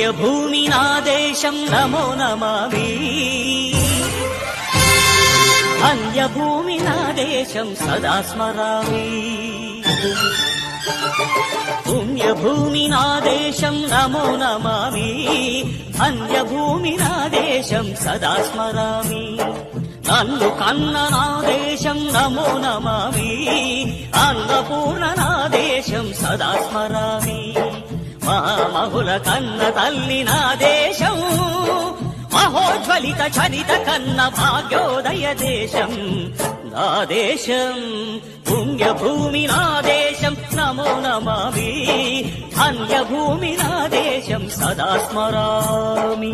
పుణ్యభూమి నా దేశం నమో నమామి అన్యభూమి నా దేశం సదా స్మరామి పుణ్యభూమి నా దేశం నమో నమామి అన్యభూమి నా దేశం సదా స్మరామి నన్ను కన్న నా దేశం నమో నమామి అన్నపూర్ణ నా దేశం సదా స్మరామి మహామహుల కన్న తల్లి నా దేశం మహోజ్వలిత చరిత కన్న భాగ్యోదయ దేశం నా దేశం పుణ్యభూమి నా దేశం నమో నమామి ధన్యభూమి నా దేశం సదా స్మరామి